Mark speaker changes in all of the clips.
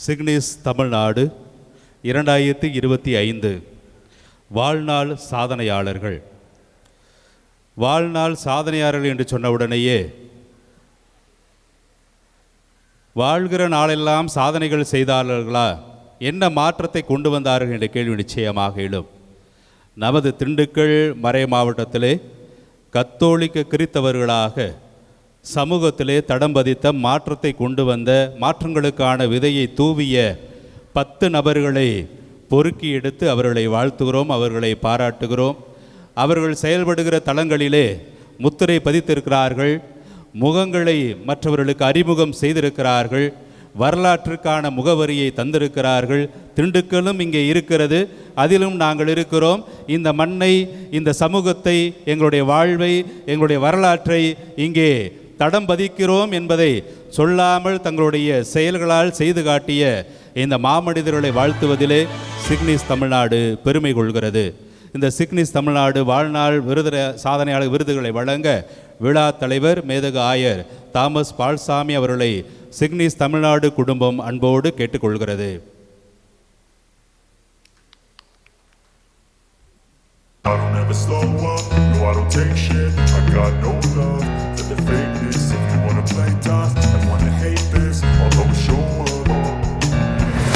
Speaker 1: SIGNIS Tamil Nadu 2025 வாழ்நாள் சாதனையாளர்கள். வாழ்நாள் சாதனையாளர்கள் என்று சொன்னவுடனேயே வாழ்கிற நாளெல்லாம் சாதனைகள் செய்தார்களா, என்ன மாற்றத்தை கொண்டு வந்தார்கள் என்ற கேள்வி நிச்சயமாக எழும். நமது திண்டுக்கல் மறை மாவட்டத்திலே கத்தோலிக்க கிறித்தவர்களாக சமூகத்திலே தடம் பதித்த மாற்றத்தை கொண்டு வந்த மாற்றங்களுக்கான விதையை தூவிய 10 நபர்களை பொறுக்கி எடுத்து அவர்களை வாழ்த்துகிறோம், அவர்களை பாராட்டுகிறோம். அவர்கள் செயல்படுகிற தளங்களிலே முத்திரை பதித்திருக்கிறார்கள், முகங்களை மற்றவர்களுக்கு அறிமுகம் செய்திருக்கிறார்கள், வரலாற்றுக்கான முகவரியை தந்திருக்கிறார்கள். திண்டுக்கலும் இங்கே இருக்கிறது, அதிலும் நாங்கள் இருக்கிறோம். இந்த மண்ணை, இந்த சமூகத்தை, எங்களுடைய வாழ்வை, எங்களுடைய வரலாற்றை இங்கே தடம் பதிக்கிறோம் என்பதை சொல்லாமல் தங்களுடைய செயல்களால் செய்து காட்டிய இந்த மாமனிதர்களை வாழ்த்துவதிலே சிக்னிஸ் தமிழ்நாடு பெருமை கொள்கிறது. இந்த சிக்னிஸ் தமிழ்நாடு வாழ்நாள் சாதனையாளர் விருதுகளை வழங்க விழா தலைவர் மேதகு ஆயர் தாமஸ் பால்சாமி அவர்களை சிக்னிஸ் தமிழ்நாடு குடும்பம் அன்போடு கேட்டுக்கொள்கிறது.
Speaker 2: I don't ever slow up, no I don't take shit. I got no love for the fakeness. If you wanna play tough and wanna hate this, I'll always show up.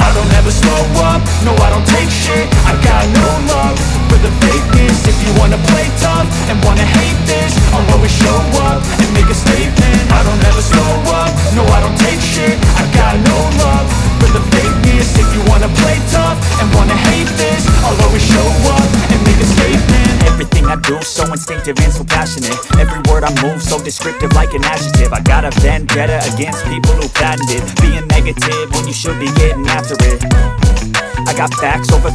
Speaker 3: I don't ever slow up, no I don't take shit. I got no love for the fakeness. If you wanna play tough and wanna hate this, I'll always show up and make a statement. I don't ever slow up, no I don't take shit. I got no love for the fakeness. If you wanna play tough and wanna hate this, I'll always show up and make a statement. Everything I do so instinctive and so passionate. Every word I move so descriptive like an adjective. I got a vendetta against people who patented being negative when you should be getting after it. I got facts over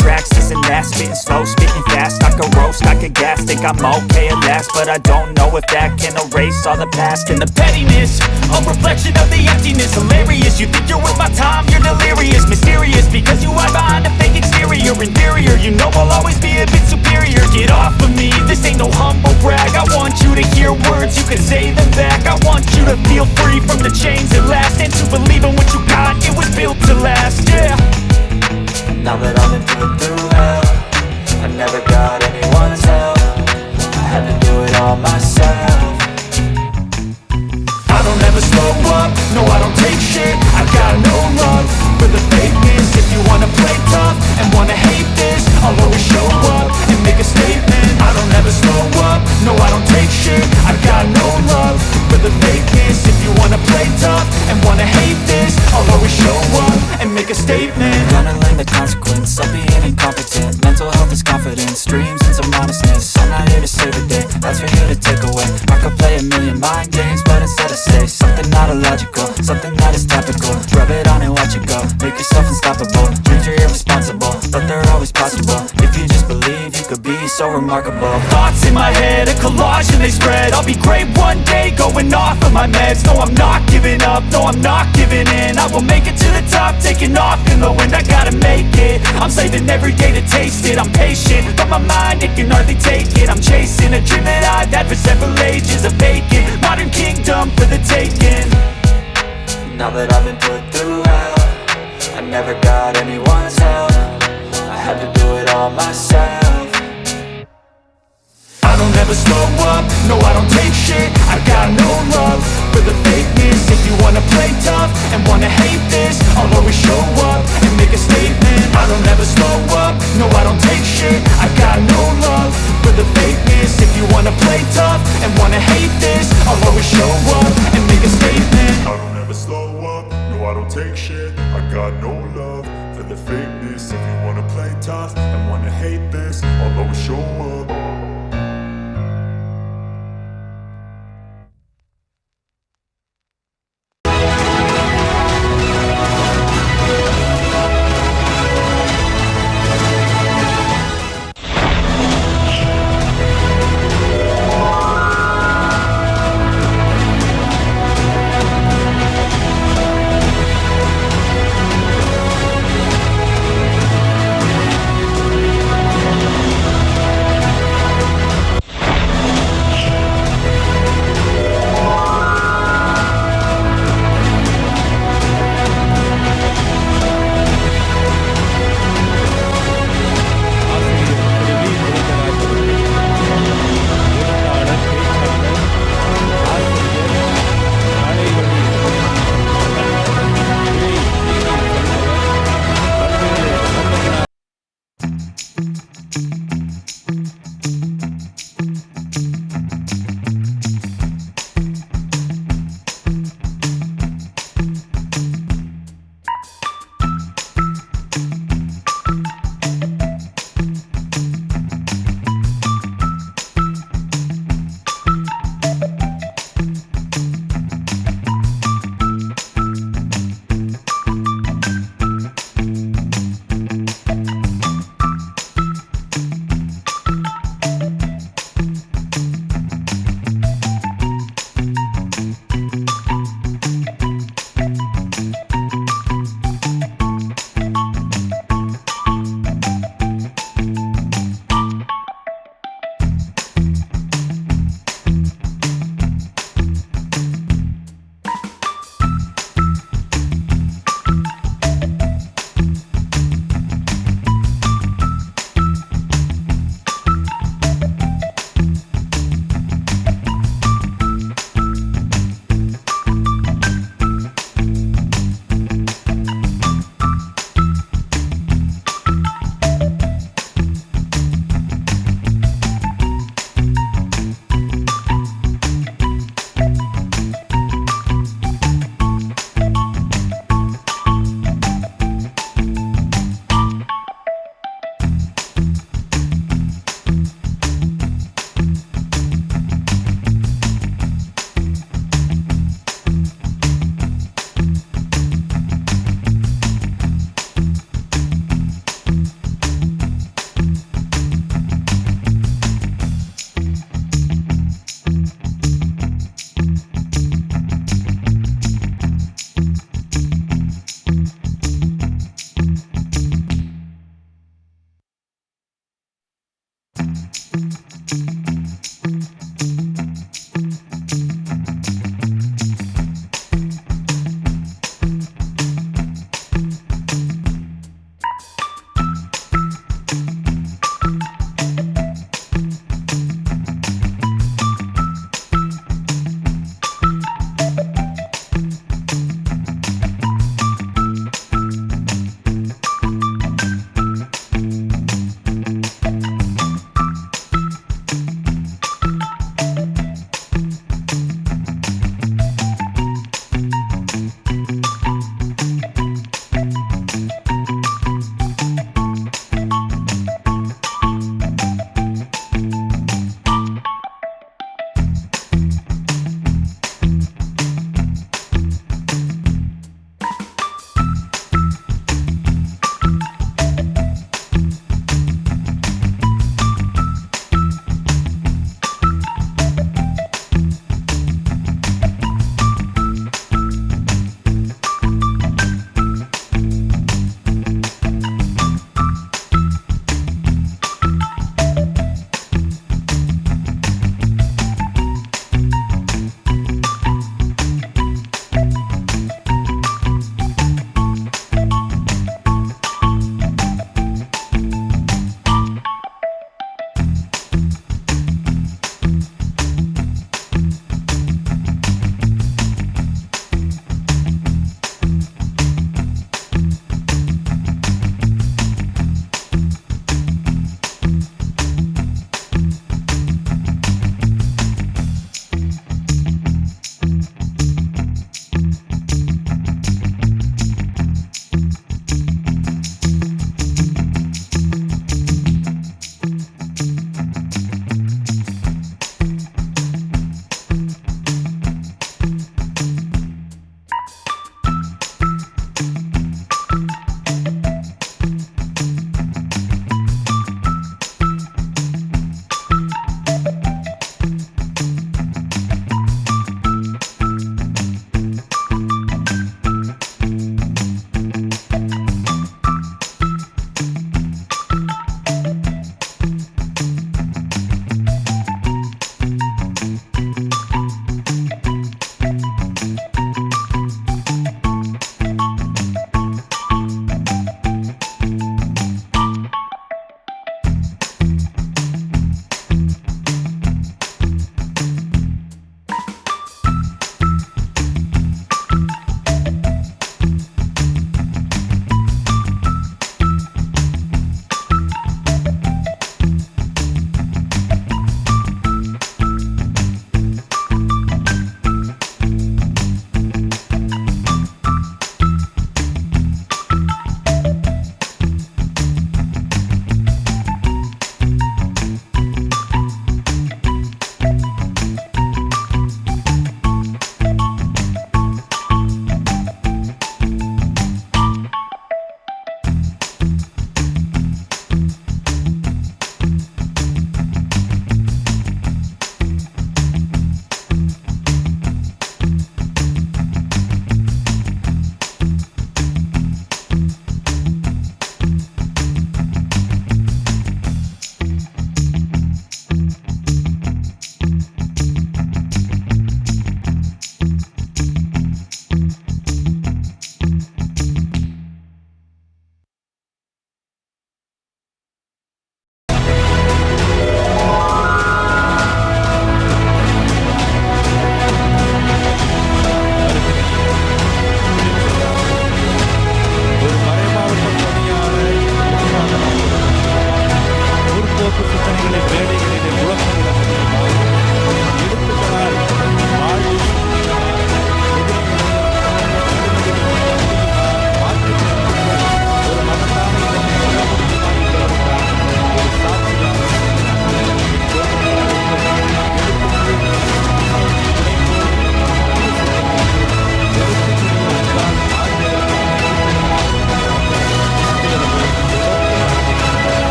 Speaker 3: tracks, this and that, spitting slow, spitting fast. I could roast, I could gas, think I'm okay at last, but I don't know if that can erase all the past. And the pettiness, a reflection of the emptiness. Hilarious, you think you're worth my time, you're delirious. Mysterious, because you hide behind a fake exterior. Inferior, you know I'll always be a bit superior. Get off of me, this ain't no humble brag. I want you to hear words, you can say them back. I want you to feel free from the chains at last, and to believe in what you got, it was built to last, yeah.
Speaker 4: Now that I've been put through hell, I never got anyone's help. I had to do it all myself.
Speaker 3: I don't ever slow up, no I don't take shit. I got no love for the fakeness. If you wanna play tough and wanna hate this, I'll always show up and make a statement. I don't ever slow up, no I don't take shit. I got no love for the fakeness. If you wanna play tough and wanna hate this, I'll always show up and make a statement.
Speaker 4: Gonna learn the consequence of being incompetent. Mental health is confidence, dreams and some honestness. I'm not here to save the day, that's for you to take away. I could play a million mind games, but instead I say something not illogical, something that is topical. Rub it on and watch it go, make yourself unstoppable. Dreams are irresponsible, but they're always possible. If you just believe, you could be so remarkable.
Speaker 3: Thoughts in my head, a collage and they spread. I'll be great one day, going off of my meds. No I'm not giving up, no I'm not giving in. I will make it to the top, taking off in the wind. I gotta make it, I'm saving every day to taste it. I'm patient, but my mind, it can hardly take it. I'm chasing a dream that I've had for several ages. A vacant, modern kingdom for the taking.
Speaker 4: Now that I've been put through hell, I never got anyone's help. I had to do it all myself.
Speaker 3: I don't ever slow up, no I don't take shit. I got no love for the fakeness. If you wanna play tough and wanna hate this, I'll always show up and make a statement. I don't ever slow up, no I don't take shit. I got no love for the fakeness. If you wanna play tough and wanna hate this, I'll always show up and make a statement.
Speaker 2: I don't ever slow up, no I don't take shit. I got no love for the fakeness. If you wanna play tough and wanna hate this, I'll always show up.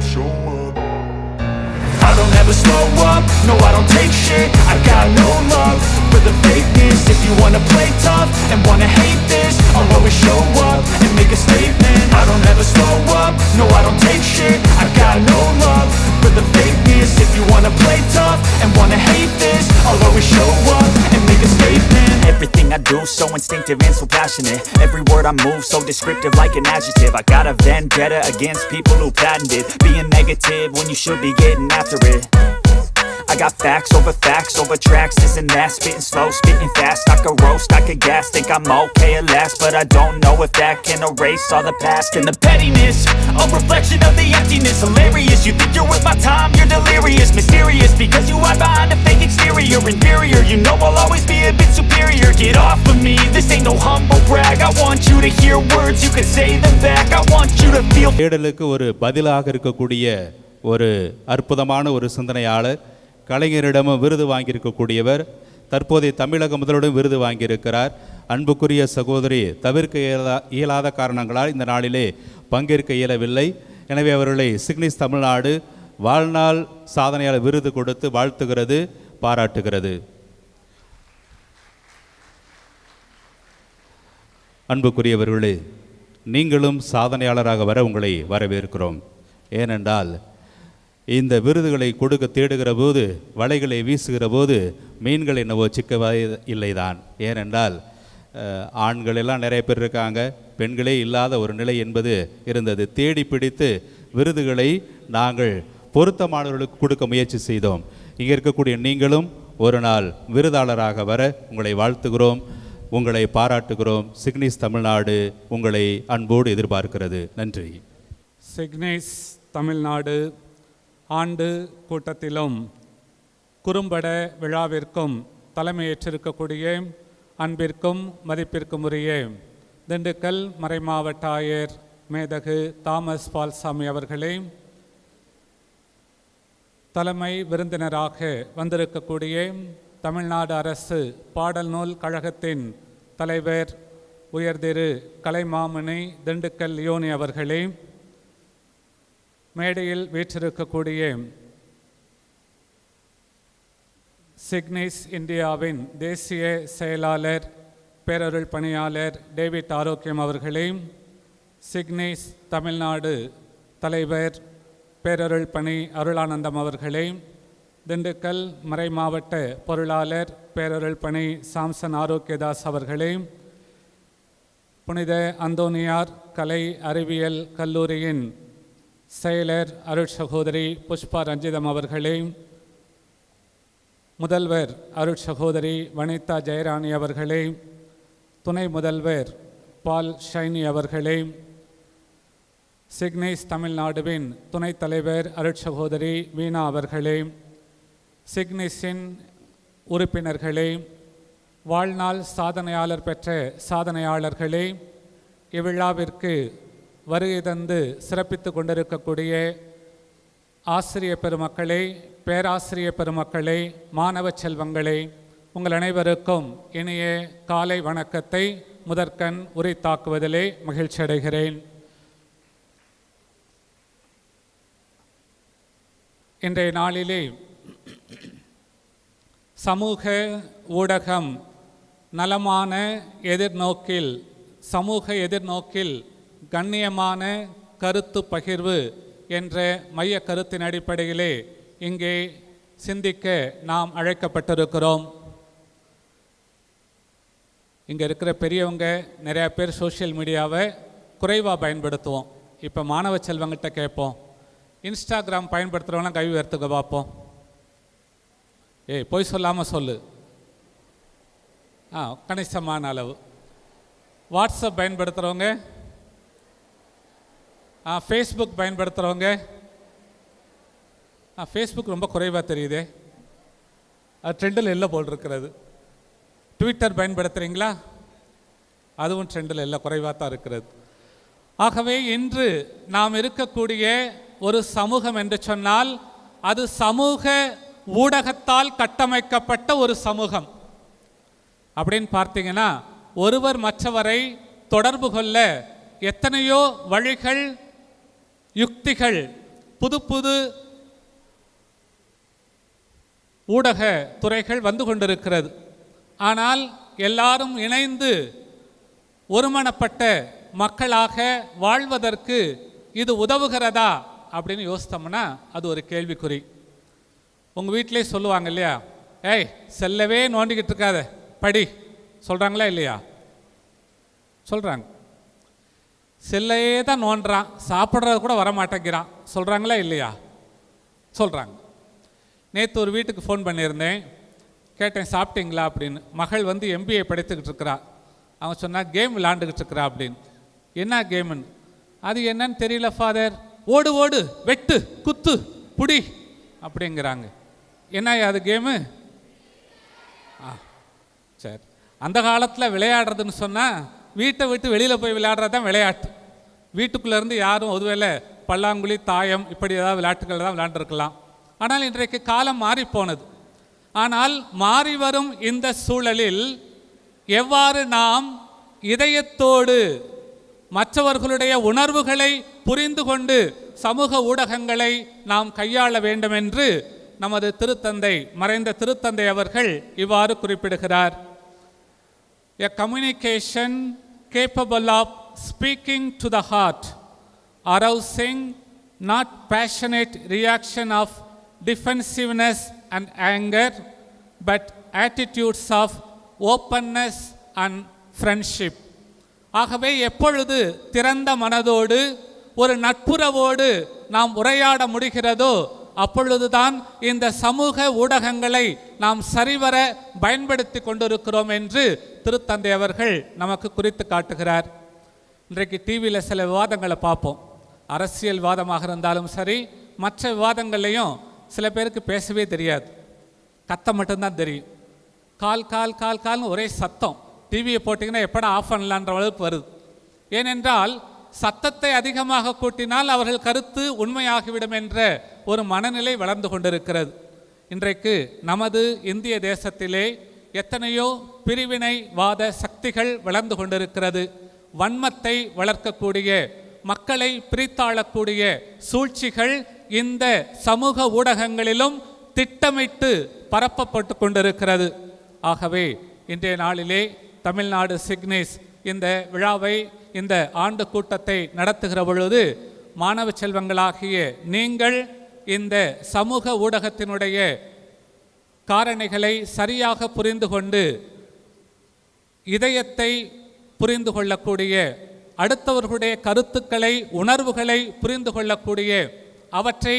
Speaker 2: show up.
Speaker 3: never slow up, no I don't take shit. I got no love for the fakeness. If you wanna play tough and wanna hate this, I'll always show up and make a statement. I don't ever slow up, no I don't take shit. I got no love for the fakeness. If you wanna play tough and wanna hate this, I'll always show up and make a statement.
Speaker 4: Everything I do so instinctive and so passionate. Every word I move so descriptive like an adjective. I got a vendetta against people who patented being negative when you should be getting after it. I got facts over tracks, this and that. Spitting slow, spitting fast. I could roast, I could gas. Think I'm okay at last, but I don't know if that can erase all the past.
Speaker 3: And the pettiness, a reflection of the emptiness. Hilarious, you think you're worth my time, you're delirious. Mysterious, because you hide behind a fake exterior. Inferior, you know I'll always be a bit superior. Get off of me, this ain't no humble brag. I want you to hear words, you can say them back. I want you to feel.
Speaker 1: தேடலுக்கு ஒரு பதிலாக இருக்கக்கூடிய ஒரு அற்புதமான ஒரு சிந்தனையாளர், கலைஞரிடமும் விருது வாங்கியிருக்கக்கூடியவர், தற்போதைய தமிழக முதல்வரிடம் விருது வாங்கியிருக்கிறார். அன்புக்குரிய சகோதரி தவிர்க்க இயலாத காரணங்களால் இந்த நாளிலே பங்கேற்க இயலவில்லை. எனவே அவர்களை சிக்னிஸ் தமிழ்நாடு வாழ்நாள் சாதனையாளர் விருது கொடுத்து வாழ்த்துகிறது, பாராட்டுகிறது. அன்புக்குரியவர்களே, நீங்களும் சாதனையாளராக வர உங்களை வரவேற்கிறோம். ஏனென்றால் இந்த விருதுகளை கொடுக்க தேடுகிற போது, வலைகளை வீசுகிற போது மீன்கள் என்னவோ சிக்கவே இல்லைதான். ஏனென்றால் ஆண்கள் எல்லாம் நிறைய பேர் இருக்காங்க, பெண்களே இல்லாத ஒரு நிலை என்பது இருந்தது. தேடி பிடித்து விருதுகளை நாங்கள் பொருத்தமானவர்களுக்கு கொடுக்க முயற்சி செய்தோம். இங்கே இருக்கக்கூடிய நீங்களும் ஒரு நாள் விருதாளராக வர உங்களை வாழ்த்துகிறோம், உங்களை பாராட்டுகிறோம். சிக்னிஸ் தமிழ்நாடு உங்களை அன்போடு எதிர்பார்க்கிறது. நன்றி.
Speaker 5: சிக்னிஸ் தமிழ்நாடு ஆண்டு கூட்டத்திலும் குறும்பட விழாவிற்கும் தலைமையேற்றிருக்கக்கூடிய அன்பிற்கும் மதிப்பிற்கும் உரிய திண்டுக்கல் மறைமாவட்ட ஆயர் மேதகு தாமஸ் பால்சாமி அவர்களே, தலைமை விருந்தினராக வந்திருக்கக்கூடிய தமிழ்நாடு அரசு பாடல் நூல் கழகத்தின் தலைவர் உயர்திரு கலைமாமணி திண்டுக்கல் லியோனி அவர்களே, மேடையில் வீற்றிருக்கக்கூடிய சிக்னிஸ் இந்தியாவின் தேசிய செயலாளர் பேரருள் பணியாளர் டேவிட் ஆரோக்கியம் அவர்களே, சிக்னிஸ் தமிழ்நாடு தலைவர் பேரருள் பணி அருளானந்தம் அவர்களே, திண்டுக்கல் மறை மாவட்ட பொருளாளர் பேரருள் பணி சாம்சன் ஆரோக்கியதாஸ் அவர்களே, புனித அந்தோனியார் கலை அறிவியல் கல்லூரியின் செயலர் அருட் சகோதரி புஷ்பா ரஞ்சிதம் அவர்களே, முதல்வர் அருட் சகோதரி வனிதா ஜெயராணி அவர்களே, துணை முதல்வர் பால் ஷைனி அவர்களே, சிக்னிஸ் தமிழ்நாடுவின் துணைத் தலைவர் அருட் சகோதரி வீணா அவர்களே, சிக்னிஸின் உறுப்பினர்களே, வாழ்நாள் சாதனையாளர் பெற்ற சாதனையாளர்களே, இவ்விழாவிற்கு வருகை தந்து சிறப்பித்து கொண்டிருக்கக்கூடிய ஆசிரிய பெருமக்களே, பேராசிரிய பெருமக்களே, மாணவ செல்வங்களே, உங்கள் அனைவருக்கும் இனிய காலை வணக்கத்தை முதற்கண் உரித்தாக்குவதிலே மகிழ்ச்சி அடைகிறேன். இன்றைய நாளிலே சமூக ஊடகம் நலமான எதிர்நோக்கில், சமூக எதிர்நோக்கில் கண்ணியமான கருத்து பகிர்வு என்ற மைய கருத்தின் அடிப்படையிலே இங்கே சிந்திக்க நாம் அழைக்கப்பட்டிருக்கிறோம். இங்கே இருக்கிற பெரியவங்க நிறையா பேர் சோஷியல் மீடியாவை குறைவாக பயன்படுத்துவோம். இப்போ மாணவ செல்வங்கிட்ட கேட்போம், இன்ஸ்டாகிராம் பயன்படுத்துகிறவங்களாம் கை உயர்த்துக்க பார்ப்போம். போய் சொல்லாமல் சொல்லு. கணிசமான அளவு. வாட்ஸ்அப் பயன்படுத்துகிறவங்க, ஃபேஸ்புக் பயன்படுத்துகிறவங்க, ஃபேஸ்புக் ரொம்ப குறைவாக தெரியுதே, அது ட்ரெண்டில் இல்லை போல் இருக்கிறது. ட்விட்டர் பயன்படுத்துகிறீங்களா? அதுவும் ட்ரெண்டில் இல்லை, குறைவாக தான் இருக்கிறது. ஆகவே இன்று நாம் இருக்கக்கூடிய ஒரு சமூகம் என்று சொன்னால் அது சமூக ஊடகத்தால் கட்டமைக்கப்பட்ட ஒரு சமூகம். அப்படின்னு பார்த்தீங்கன்னா ஒருவர் மற்றவரை தொடர்பு கொள்ள எத்தனையோ வழிகள், யுக்திகள், புது புது ஊடக துறைகள் வந்து கொண்டிருக்கிறது. ஆனால் எல்லாரும் இணைந்து ஒருமனப்பட்ட மக்களாக வாழ்வதற்கு இது உதவுகிறதா அப்படின்னு யோசித்தோம்னா அது ஒரு கேள்விக்குறி. உங்கள் வீட்டிலே சொல்லுவாங்க இல்லையா, ஏய் செல்லவே நோண்டிக்கிட்டு இருக்காத படி சொல்கிறாங்களா இல்லையா? சொல்கிறாங்க. செல்லையே தான் நோண்டுறான், சாப்பிட்றது கூட வரமாட்டேங்கிறான் சொல்கிறாங்களா இல்லையா? சொல்கிறாங்க. நேற்று ஒரு வீட்டுக்கு ஃபோன் பண்ணியிருந்தேன், கேட்டேன் சாப்பிட்டீங்களா அப்படின்னு. மகள் வந்து MBA படித்துக்கிட்டு இருக்கிறா. அவன் சொன்னால் கேம் விளாண்டுக்கிட்டு இருக்கிறா அப்படின்னு. என்ன கேமுன்னு? அது என்னன்னு தெரியல ஃபாதர், ஓடு ஓடு வெட்டு குத்து புடி அப்படிங்கிறாங்க. என்ன அது கேமு? சரி, அந்த காலத்தில் விளையாடுறதுன்னு சொன்னால் வீட்டை விட்டு வெளியில் போய் விளையாடுறது தான் விளையாட்டு. வீட்டுக்குள்ளேருந்து யாரும் ஒருவேளை பல்லாங்குழி தாயம் இப்படி ஏதாவது விளையாட்டுகள் தான் விளையாண்டுருக்கலாம். ஆனால் இன்றைக்கு காலம் மாறி போனது. ஆனால் மாறி வரும் இந்த சூழலில் எவ்வாறு நாம் இதயத்தோடு மற்றவர்களுடைய உணர்வுகளை புரிந்து கொண்டு சமூக ஊடகங்களை நாம் கையாள வேண்டும் என்று நமது திருத்தந்தை, மறைந்த திருத்தந்தை அவர்கள் இவ்வாறு குறிப்பிடுகிறார். A communication capable of speaking to the heart, arousing not passionate reaction of defensiveness and anger, but attitudes of openness and friendship. ஆகவே எப்பொழுது திறந்த மனதோடு ஒரு நட்புறவோடு நாம் உரையாட முடிகிறதோ அப்பொழுதுதான் இந்த சமூக ஊடகங்களை நாம் சரிவர பயன்படுத்தி கொண்டிருக்கிறோம் என்று திருத்தந்தை அவர்கள் நமக்கு குறித்து காட்டுகிறார். இன்றைக்கு டிவியில் சில விவாதங்களை பார்ப்போம். அரசியல் விவாதமாக இருந்தாலும் சரி, மற்ற விவாதங்கள்லையும் சில பேருக்கு பேசவே தெரியாது, கத்த மட்டும்தான் தெரியும். கால் கால் கால் கால்னு ஒரே சத்தம். டிவியை போட்டிங்கன்னா எப்படா ஆஃப் பண்ணலான்ற அளவுக்கு வருது. ஏனென்றால் சத்தத்தை அதிகமாக கூட்டினால் அவர்கள் கருத்து உண்மையாகிவிடும் என்ற ஒரு மனநிலை வளர்ந்து கொண்டிருக்கிறது. இன்றைக்கு நமது இந்திய தேசத்திலே எத்தனையோ பிரிவினைவாத சக்திகள் வளர்ந்து கொண்டிருக்கிறது. வன்மத்தை வளர்க்கக்கூடிய, மக்களை பிரித்தாளக்கூடிய சூழ்ச்சிகள் இந்த சமூக ஊடகங்களிலும் திட்டமிட்டு பரப்பப்பட்டு கொண்டிருக்கிறது. ஆகவே இன்றைய நாளிலே தமிழ்நாடு சிக்னேஸ் இந்த விழாவை, இந்த ஆண்டு கூட்டத்தை நடத்துகிற பொழுது மாணவ செல்வங்களாகிய நீங்கள் இந்த சமூக ஊடகத்தினுடைய காரணிகளை சரியாக புரிந்து கொண்டு இதயத்தை புரிந்து கொள்ளக்கூடிய, அடுத்தவர்களுடைய கருத்துக்களை உணர்வுகளை புரிந்து கொள்ளக்கூடிய, அவற்றை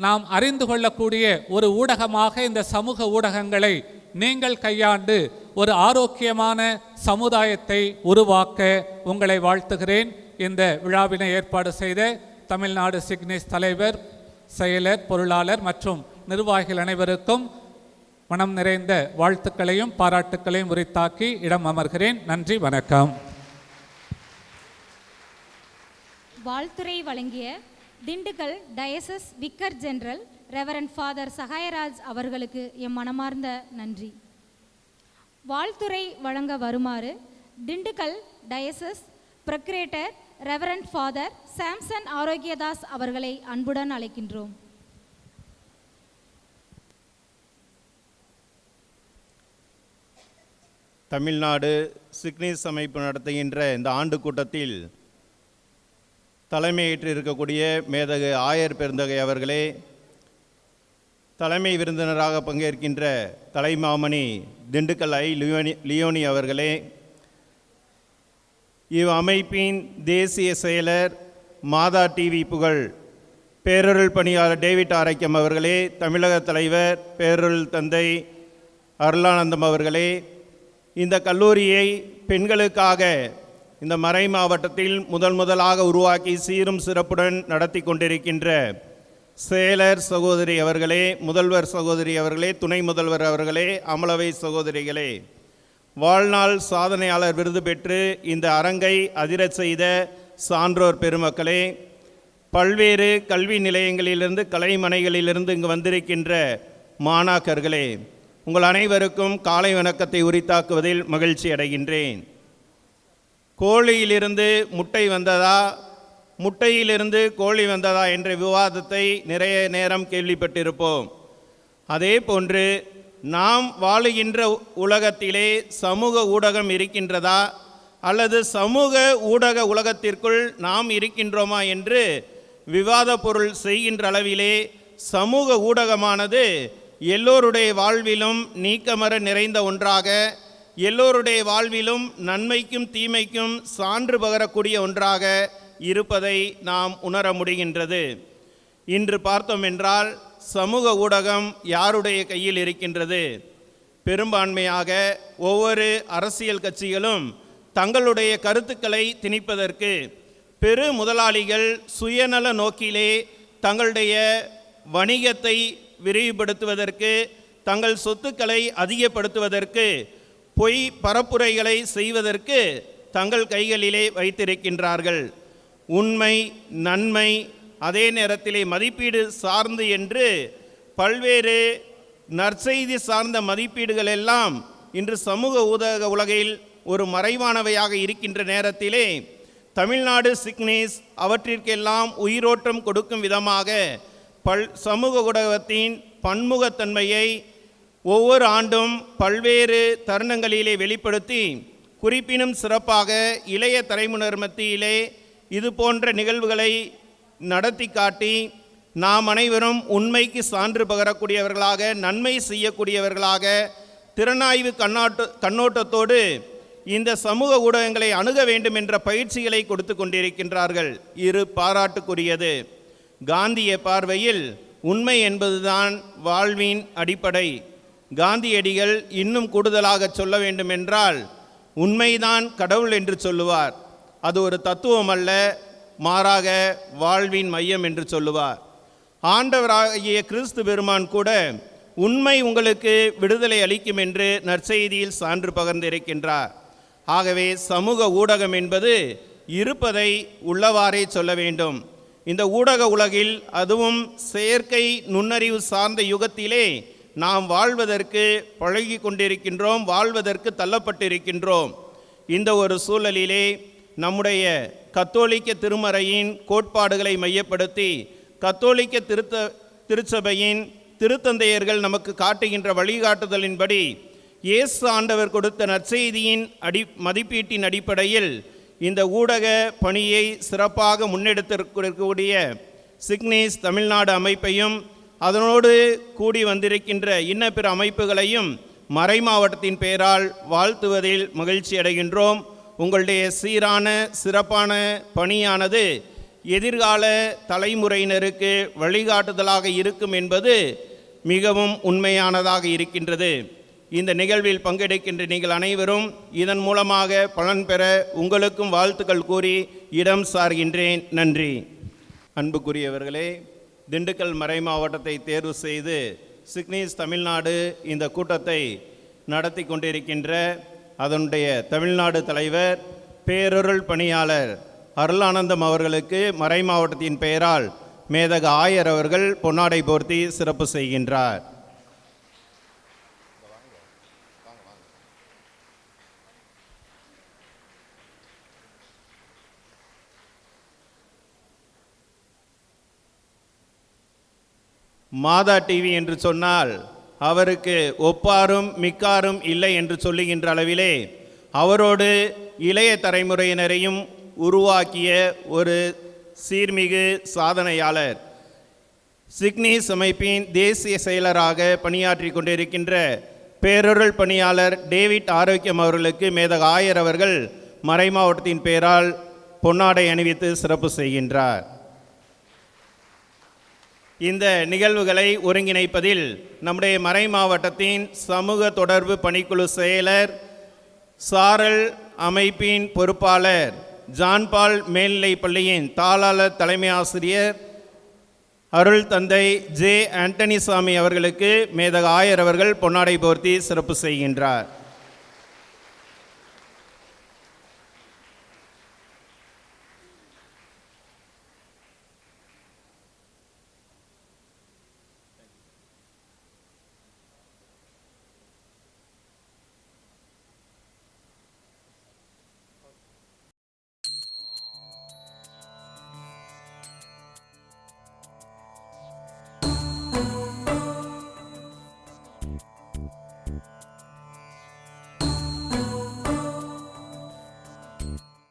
Speaker 5: நாம் அறிந்து கொள்ளக்கூடிய ஒரு ஊடகமாக இந்த சமூக ஊடகங்களை நீங்கள் கையாண்டு ஒரு ஆரோக்கியமான சமுதாயத்தை உருவாக்க உங்களை வாழ்த்துகிறேன். இந்த விழாவினை ஏற்பாடு செய்த தமிழ்நாடு சிக்னேஸ் தலைவர், செயலர், பொருளாளர் மற்றும் நிர்வாகிகள் அனைவருக்கும் மனம் நிறைந்த வாழ்த்துக்களையும் பாராட்டுக்களையும் உரித்தாக்கி இடம் அமர்கிறேன். நன்றி, வணக்கம்.
Speaker 6: வாழ்த்துரை வழங்கிய Dindigul diocese vicar general reverend father Sagayaraj அவர்களுக்கு எம் மனமார்ந்த நன்றி. வாழ்த்துரை வழங்க வருமாறு Dindigul diocese procurator reverend father Samson Arockiadas அவர்களை அன்புடன் அழைக்கின்றோம்.
Speaker 7: தமிழ்நாடு சிக்னேஸ் அமைப்பு நடத்துகின்ற இந்த ஆண்டு கூட்டத்தில் தலைமையேற்று இருக்கக்கூடிய மேதகு ஆயர் பெருந்தகை அவர்களே, தலைமை விருந்தினராக பங்கேற்கின்ற தலைமாமணி திண்டுக்கல் லியோனி அவர்களே, இவ் அமைப்பின் தேசிய செயலர் மாதா டிவி புகழ் பேரருள் பணியாளர் டேவிட் ஆரைக்கம் அவர்களே, தமிழக தலைவர் பேரருள் தந்தை அருளானந்தம் அவர்களே, இந்த கல்லூரியை பெண்களுக்காக இந்த மறை மாவட்டத்தில் முதலாக உருவாக்கி சீரும் சிறப்புடன் நடத்தி கொண்டிருக்கின்ற செயலர் சகோதரி அவர்களே, முதல்வர் சகோதரி அவர்களே, துணை முதல்வர் அவர்களே, அமலவை சகோதரிகளே, வாழ்நாள் சாதனையாளர் விருது பெற்று இந்த அரங்கை அதிரச் செய்த சான்றோர் பெருமக்களே, பல்வேறு கல்வி நிலையங்களிலிருந்து கலைமனைகளிலிருந்து இங்கு வந்திருக்கின்ற மாணாக்கர்களே, உங்கள் அனைவருக்கும் காலை வணக்கத்தை உரித்தாக்குவதில் மகிழ்ச்சி அடைகின்றேன். கோழியிலிருந்து முட்டை வந்ததா, முட்டையிலிருந்து கோழி வந்ததா என்ற விவாதத்தை நிறைய நேரம் கேள்விப்பட்டிருப்போம். அதே போன்று நாம் வாழுகின்ற உலகத்திலே சமூக ஊடகம் இருக்கின்றதா அல்லது சமூக ஊடக உலகத்திற்குள் நாம் இருக்கின்றோமா என்று விவாத பொருள் செய்கின்ற அளவிலே சமூக ஊடகமானது எல்லோருடைய வாழ்விலும் நீக்கமற நிறைந்த ஒன்றாக, எல்லோருடைய வாழ்விலும் நன்மைக்கும் தீமைக்கும் சான்று பகரக்கூடிய ஒன்றாக இருப்பதை நாம் உணர முடிகின்றது. இன்று பார்த்தோம் என்றால் சமூக ஊடகம் யாருடைய கையில் இருக்கின்றது? பெரும்பான்மையாக ஒவ்வொரு அரசியல் கட்சிகளும் தங்களுடைய கருத்துக்களை திணிப்பதற்கு, பெரு முதலாளிகள் சுயநல நோக்கிலே தங்களுடைய வணிகத்தை விரிவுபடுத்துவதற்கு, தங்கள் சொத்துக்களை அதிகப்படுத்துவதற்கு, பொய் பரப்புரைகளை செய்வதற்கு தங்கள் கைகளிலே வைத்திருக்கின்றார்கள். உண்மை, நன்மை, அதே நேரத்திலே மதிப்பீடு சார்ந்து என்று பல்வேறு நற்செய்தி சார்ந்த மதிப்பீடுகள் எல்லாம் இன்று சமூக ஊடக உலகில் ஒரு மறைவானவையாக இருக்கின்ற நேரத்திலே தமிழ்நாடு சிக்னீஸ் அவற்றிற்கெல்லாம் உயிரோட்டம் கொடுக்கும் விதமாக சமூக ஊடகத்தின் பன்முகத்தன்மையை ஒவ்வொரு ஆண்டும் பல்வேறு தருணங்களிலே வெளிப்படுத்தி, குறிப்பினும் சிறப்பாக இளைய தலைமுறையினர் மத்தியிலே இது போன்ற நிகழ்வுகளை நடத்தி காட்டி நாம் அனைவரும் உண்மைக்கு சான்று பகரக்கூடியவர்களாக, நன்மை செய்யக்கூடியவர்களாக, திறனாய்வு கண்ணோட்டத்தோடு இந்த சமூக ஊடகங்களை அணுக வேண்டும் என்ற பயிற்சிகளை கொடுத்து கொண்டிருக்கின்றார்கள். இரு பாராட்டுக்குரியது. காந்திய பார்வையில் உண்மை என்பதுதான் வாழ்வின் அடிப்படை. காந்தியடிகள் இன்னும் கூடுதலாக சொல்ல வேண்டுமென்றால் உண்மைதான் கடவுள் என்று சொல்லுவார். அது ஒரு தத்துவம் அல்ல, மாறாக வாழ்வின் மையம் என்று சொல்லுவார். ஆண்டவராகிய கிறிஸ்து பெருமான் கூட உண்மை உங்களுக்கு விடுதலை அளிக்கும் என்று நற்செய்தியில் சான்று பகர்ந்திருக்கின்றார். ஆகவே சமூக ஊடகம் என்பது இருப்பதை உள்ளவாறே சொல்ல வேண்டும். இந்த ஊடக உலகில், அதுவும் செயற்கை நுண்ணறிவு சார்ந்த யுகத்திலே நாம் வாழ்வதற்கு பழகி கொண்டிருக்கின்றோம், வாழ்வதற்கு தள்ளப்பட்டிருக்கின்றோம். இந்த ஒரு சூழலிலே நம்முடைய கத்தோலிக்க திருமறையின் கோட்பாடுகளை மையப்படுத்தி கத்தோலிக்க திருச்சபையின் திருத்தந்தையர்கள் நமக்கு காட்டுகின்ற வழிகாட்டுதலின்படி இயேசு ஆண்டவர் கொடுத்த நற்செய்தியின் மதிப்பீட்டின் அடிப்படையில் இந்த ஊடக பணியை சிறப்பாக முன்னெடுத்திருக்கக்கூடிய சிக்னீஸ் தமிழ்நாடு அமைப்பையும் அதனோடு கூடி வந்திருக்கின்ற இன்ன பிற அமைப்புகளையும் மறை மாவட்டத்தின் பெயரால் வாழ்த்துவதில் மகிழ்ச்சி அடைகின்றோம். உங்களுடைய சீரான சிறப்பான பணியானது எதிர்கால தலைமுறையினருக்கு வழிகாட்டுதலாக இருக்கும் என்பது மிகவும் உண்மையானதாக இருக்கின்றது. இந்த நிகழ்வில் பங்கெடுக்கின்ற நீங்கள் அனைவரும் இதன் மூலமாக பலன் பெற உங்களுக்கும் வாழ்த்துக்கள் கூறி இடம் சார்கின்றேன். நன்றி. அன்புக்குரியவர்களே, திண்டுக்கல் மறை மாவட்டத்தை தேர்வு செய்து சிக்னீஸ் தமிழ்நாடு இந்த கூட்டத்தை நடத்தி கொண்டிருக்கின்ற அதனுடைய தமிழ்நாடு தலைவர் பேரருள் பணியாளர் அருளானந்தம் அவர்களுக்கு மறை மாவட்டத்தின் பெயரால் மேதக ஆயர் அவர்கள் பொன்னாடை போர்த்தி சிறப்பு செய்கின்றார். மாதா டிவி என்று சொன்னால் அவருக்கு ஒப்பாரும் மிக்காரும் இல்லை என்று சொல்லுகின்ற அளவிலே அவரோடு இளைய தலைமுறையினரையும் உருவாக்கிய ஒரு சீர்மிகு சாதனையாளர். சிக்னீஸ் அமைப்பின் தேசிய செயலராக பணியாற்றி கொண்டிருக்கின்ற பேரருள் பணியாளர் டேவிட் ஆரோக்கியம் அவர்களுக்கு மேதக ஆயர் அவர்கள் மறை மாவட்டத்தின் பெயரால் பொன்னாடை அணிவித்து சிறப்பு செய்கின்றார். இந்த நிகழ்வுகளை ஒருங்கிணைப்பதில் நம்முடைய மறை மாவட்டத்தின் சமூக தொடர்பு பணிக்குழு செயலர், சாரல் அமைப்பின் பொறுப்பாளர், ஜான்பால் மேல்நிலைப் பள்ளியின் தாளாளர் தலைமை ஆசிரியர் அருள் தந்தை ஜே ஆண்டனிசாமி அவர்களுக்கு மேதக ஆயர் அவர்கள் பொன்னாடை போர்த்தி சிறப்பு செய்கின்றார்.